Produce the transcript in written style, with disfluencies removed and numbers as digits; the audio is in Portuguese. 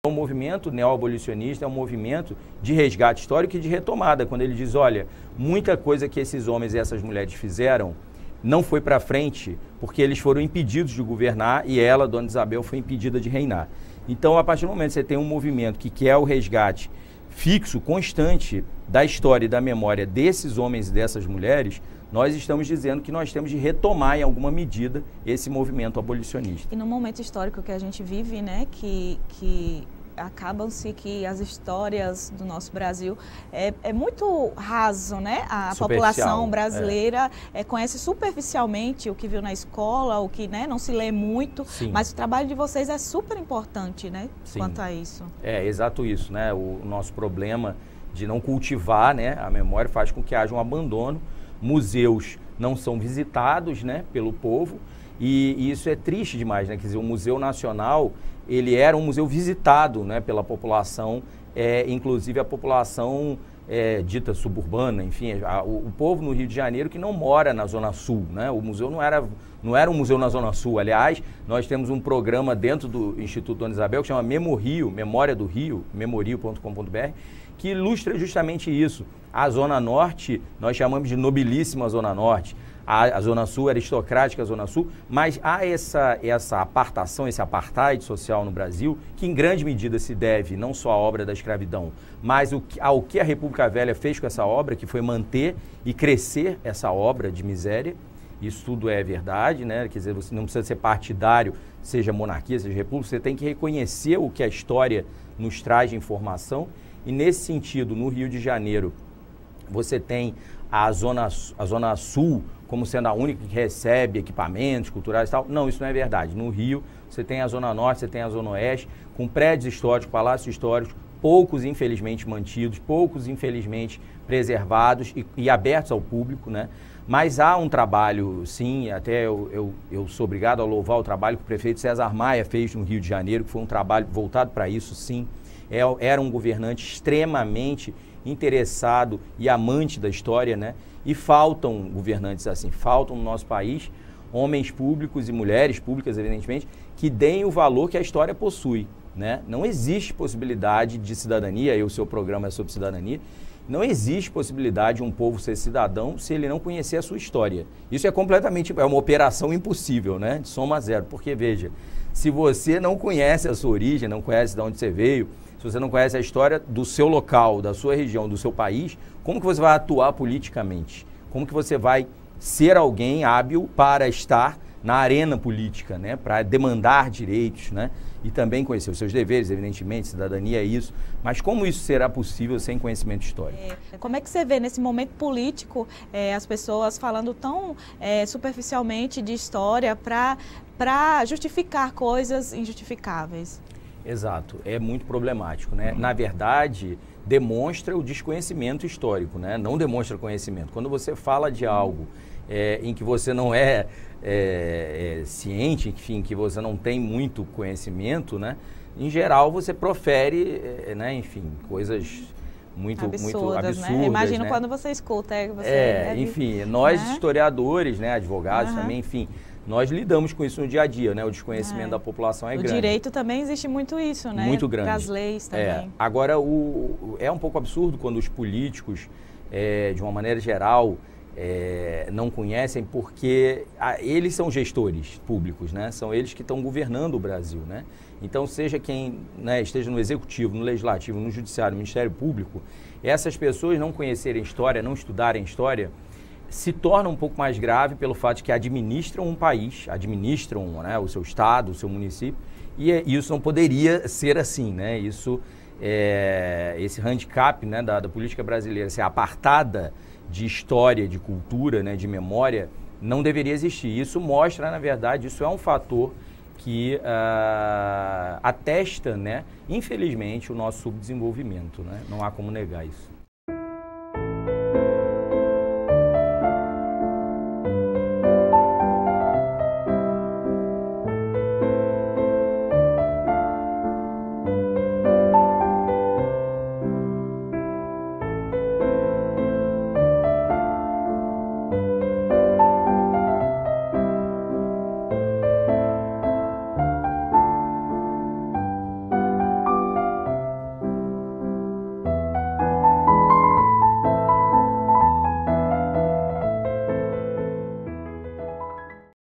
O movimento neoabolicionista é um movimento de resgate histórico e de retomada, quando ele diz, olha, muita coisa que esses homens e essas mulheres fizeram não foi para frente porque eles foram impedidos de governar e ela, Dona Isabel, foi impedida de reinar. Então, a partir do momento que você tem um movimento que quer o resgate fixo, constante da história e da memória desses homens e dessas mulheres, nós estamos dizendo que nós temos de retomar, em alguma medida, esse movimento abolicionista. E no momento histórico que a gente vive, né, que acabam-se que as histórias do nosso Brasil é muito raso, né? A população brasileira conhece superficialmente o que viu na escola, o que, né, não se lê muito, sim, mas o trabalho de vocês é super importante, né, sim, quanto a isso. É, exato isso, né? O nosso problema de não cultivar, né, a memória faz com que haja um abandono. Museus não são visitados, né, pelo povo, e isso é triste demais, né? Quer dizer, o Museu Nacional, ele era um museu visitado, né, pela população, inclusive a população dita suburbana, enfim, o povo no Rio de Janeiro que não mora na Zona Sul, né? O museu não era um museu na Zona Sul. Aliás, nós temos um programa dentro do Instituto Dona Isabel que chama Memorio, Memória do Rio, memorio.com.br, que ilustra justamente isso. A Zona Norte, nós chamamos de nobilíssima Zona Norte, a Zona Sul, aristocrática Zona Sul, mas há essa apartação, esse apartheid social no Brasil, que em grande medida se deve não só à obra da escravidão, mas ao que a República Velha fez com essa obra, que foi manter e crescer essa obra de miséria. Isso tudo é verdade, né? Quer dizer, você não precisa ser partidário, seja monarquia, seja república, você tem que reconhecer o que a história nos traz de informação. E nesse sentido, no Rio de Janeiro, você tem a Zona Sul como sendo a única que recebe equipamentos culturais e tal. Não, isso não é verdade. No Rio, você tem a Zona Norte, você tem a Zona Oeste, com prédios históricos, palácios históricos, poucos infelizmente mantidos, poucos infelizmente preservados e abertos ao público, né? Mas há um trabalho, sim, até eu sou obrigado a louvar o trabalho que o prefeito César Maia fez no Rio de Janeiro, que foi um trabalho voltado para isso, sim. Era um governante extremamente interessado e amante da história, né? E faltam governantes assim, faltam no nosso país homens públicos e mulheres públicas, evidentemente, que deem o valor que a história possui, né? Não existe possibilidade de cidadania, e o seu programa é sobre cidadania, não existe possibilidade de um povo ser cidadão se ele não conhecer a sua história. Isso é uma operação impossível, né? De soma zero, porque veja, se você não conhece a sua origem, não conhece de onde você veio, se você não conhece a história do seu local, da sua região, do seu país, como que você vai atuar politicamente? Como que você vai ser alguém hábil para estar na arena política, né? Para demandar direitos, né? E também conhecer os seus deveres, evidentemente, cidadania é isso. Mas como isso será possível sem conhecimento histórico? Como é que você vê nesse momento político as pessoas falando tão superficialmente de história para justificar coisas injustificáveis? Exato, é muito problemático, né? Na verdade, demonstra o desconhecimento histórico, né? Não demonstra conhecimento. Quando você fala de algo em que você não é ciente, enfim, que você não tem muito conhecimento, né? Em geral, você profere, né? Enfim, coisas muito absurdas, né? Imagino, né? Quando você escuta, enfim, nós historiadores, né? Advogados também, enfim, nós lidamos com isso no dia a dia, né? O desconhecimento da população é grande. No direito também existe muito isso, né? Muito grande. Das leis também. Agora, é um pouco absurdo quando os políticos, de uma maneira geral, não conhecem, porque eles são gestores públicos, né? São eles que estão governando o Brasil, né? Então, seja quem, né, esteja no Executivo, no Legislativo, no Judiciário, no Ministério Público, essas pessoas não conhecerem história, não estudarem história, se torna um pouco mais grave pelo fato de que administram um país, administram, né, o seu estado, o seu município, e isso não poderia ser assim, né? Isso, esse handicap, né, da política brasileira ser apartada de história, de cultura, né, de memória, não deveria existir. Isso mostra, na verdade, isso é um fator que atesta, né, infelizmente, o nosso subdesenvolvimento, né? Não há como negar isso.